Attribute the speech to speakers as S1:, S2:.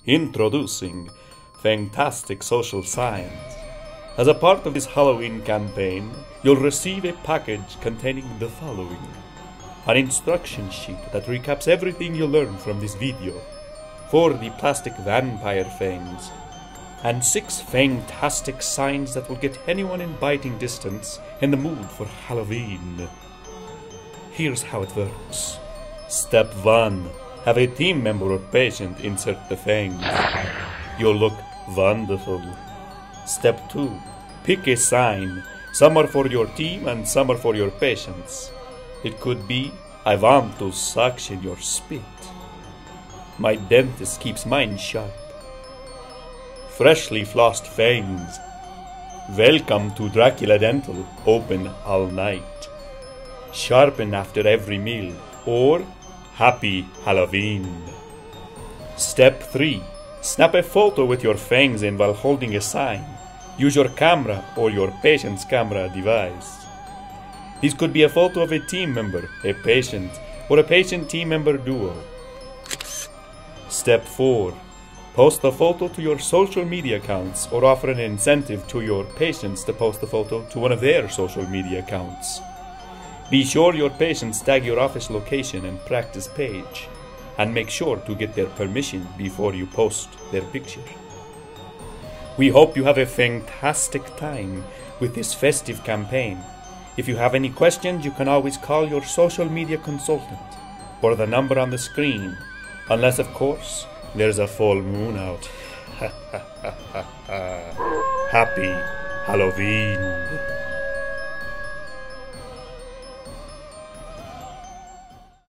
S1: Introducing Fantastic Social Science. As a part of this Halloween campaign, you'll receive a package containing the following: an instruction sheet that recaps everything you learned from this video, 4 the plastic vampire fangs, and 6 fantastic signs that will get anyone in biting distance in the mood for Halloween. Here's how it works. Step 1. Have a team member or patient insert the fangs. You'll look wonderful. Step 2. Pick a sign. Some are for your team and some are for your patients. It could be, I want to suction your spit. My dentist keeps mine sharp. Freshly flossed fangs. Welcome to Dracula Dental, open all night. Sharpen after every meal, or Happy Halloween. Step 3. Snap a photo with your fangs in while holding a sign. Use your camera or your patient's camera device. This could be a photo of a team member, a patient, or a patient-team member duo. Step 4. Post the photo to your social media accounts or offer an incentive to your patients to post the photo to one of their social media accounts. Be sure your patients tag your office location and practice page, and make sure to get their permission before you post their picture. We hope you have a fantastic time with this festive campaign. If you have any questions, you can always call your social media consultant or the number on the screen, unless of course there's a full moon out. Happy Halloween.